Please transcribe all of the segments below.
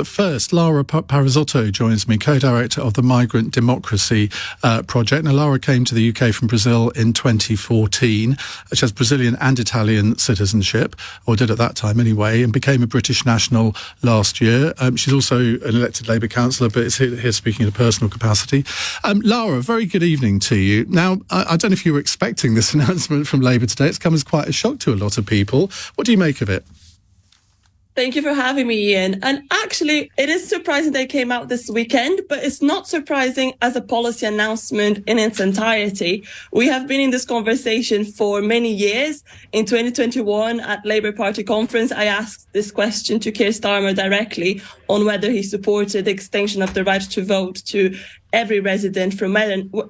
But first, Lara Parisotto joins me, co-director of the Migrant Democracy Project. Now, Lara came to the UK from Brazil in 2014. She has Brazilian and Italian citizenship, or did at that time anyway, and became a British national last year. She's also an elected Labour councillor, but is here speaking in a personal capacity. Lara, very good evening to you. Now, I don't know if you were expecting this announcement from Labour today. It's come as quite a shock to a lot of people. What do you make of it? Thank you for having me, Ian. And actually, it is surprising they came out this weekend, but it's not surprising as a policy announcement in its entirety. We have been in this conversation for many years. In 2021, at Labour Party conference, I asked this question to Keir Starmer directly on whether he supported the extension of the right to vote to every resident from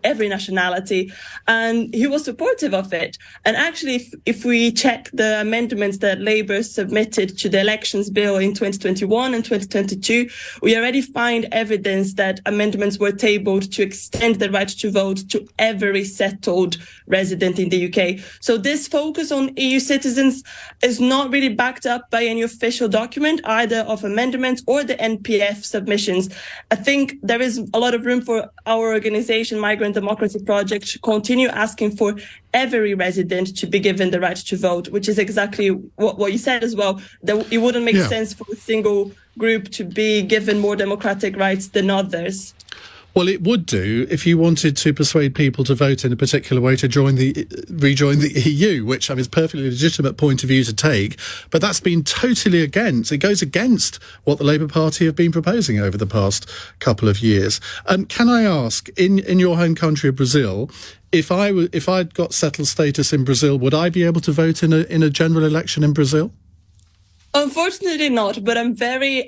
every nationality, and he was supportive of it. And actually, if we check the amendments that Labour submitted to the elections bill in 2021 and 2022, we already find evidence that amendments were tabled to extend the right to vote to every settled resident in the UK. So this focus on EU citizens is not really backed up by any official document, either of amendments or the NPF submissions. I think there is a lot of room for our organisation, Migrant Democracy Project, to continue asking for every resident to be given the right to vote, which is exactly what you said as well, that it wouldn't make sense for a single group to be given more democratic rights than others. Well, it would do if you wanted to persuade people to vote in a particular way to rejoin the EU, which I mean, is a perfectly legitimate point of view to take. But that's been totally against. It goes against what the Labour Party have been proposing over the past couple of years. Can I ask, in your home country of Brazil, if I'd got settled status in Brazil, would I be able to vote in a general election in Brazil? Unfortunately not, but I'm very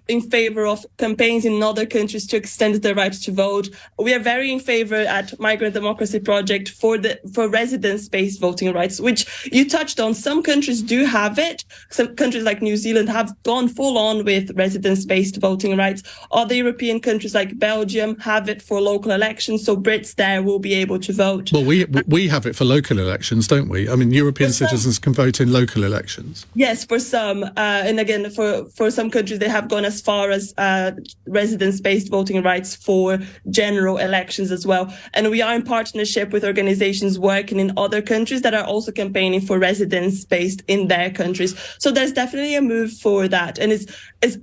in favour of campaigns in other countries to extend the right to vote. We are very in favour at Migrant Democracy Project for residence-based voting rights, which you touched on. Some countries do have it. Some countries like New Zealand have gone full on with residence-based voting rights. Other European countries like Belgium have it for local elections, so Brits there will be able to vote. Well, we have it for local elections, don't we? I mean, European citizens can vote in local elections. Yes, for some. And again, for some countries, they have gone as far as residence-based voting rights for general elections as well. And we are in partnership with organizations working in other countries that are also campaigning for residence-based in their countries. So there's definitely a move for that. And it's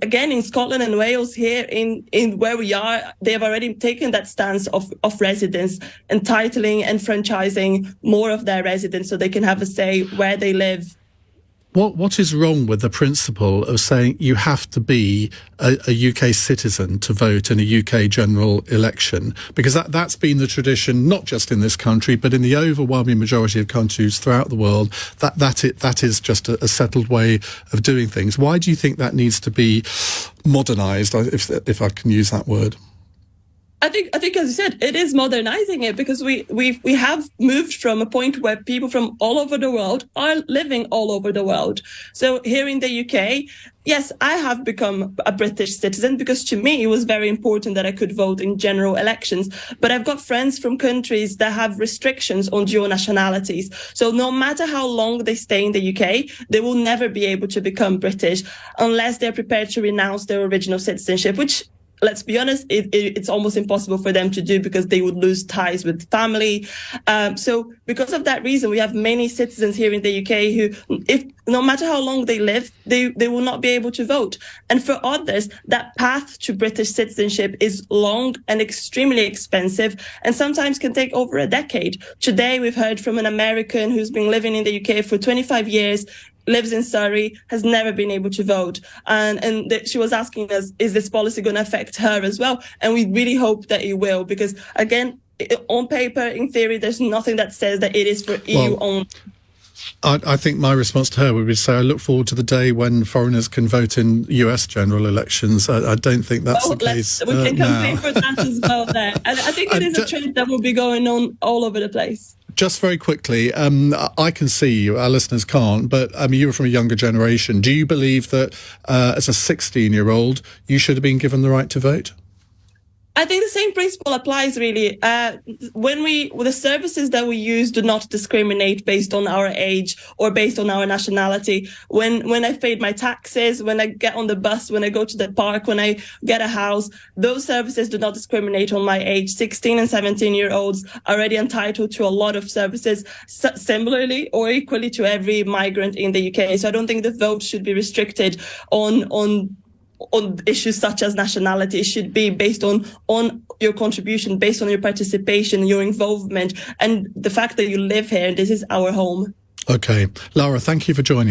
again, in Scotland and Wales here in where we are, they have already taken that stance of residence, entitling and franchising more of their residents so they can have a say where they live. What is wrong with the principle of saying you have to be a UK citizen to vote in a UK general election? Because that's been the tradition, not just in this country, but in the overwhelming majority of countries throughout the world. That is just a settled way of doing things. Why do you think that needs to be modernised, if I can use that word? I think, as you said, it is modernizing it because we have moved from a point where people from all over the world are living all over the world. So here in the UK, yes, I have become a British citizen because to me it was very important that I could vote in general elections. But I've got friends from countries that have restrictions on dual nationalities. So no matter how long they stay in the UK, they will never be able to become British unless they're prepared to renounce their original citizenship, which, let's be honest, it's almost impossible for them to do because they would lose ties with family. So because of that reason, we have many citizens here in the UK who, if no matter how long they live, they will not be able to vote. And for others, that path to British citizenship is long and extremely expensive and sometimes can take over a decade. Today, we've heard from an American who's been living in the UK for 25 years, lives in Surrey, has never been able to vote. And she was asking us, is this policy going to affect her as well? And we really hope that it will, because again, on paper, in theory, there's nothing that says that it is for EU only. I think my response to her would be to say I look forward to the day when foreigners can vote in US general elections. I don't think that's the case we can campaign for that as well there. And I think it is a trend that will be going on all over the place. Just very quickly, I can see you, our listeners can't, but I mean, you're from a younger generation. Do you believe that as a 16-year-old, you should have been given the right to vote? I think the same principle applies really. The services that we use do not discriminate based on our age or based on our nationality. When I paid my taxes, when I get on the bus, when I go to the park, when I get a house, those services do not discriminate on my age. 16 and 17-year-olds are already entitled to a lot of services similarly or equally to every migrant in the UK. So I don't think the vote should be restricted on issues such as nationality. It should be based on your contribution, based on your participation, your involvement, and the fact that you live here. This is our home. Okay. Lara, thank you for joining us.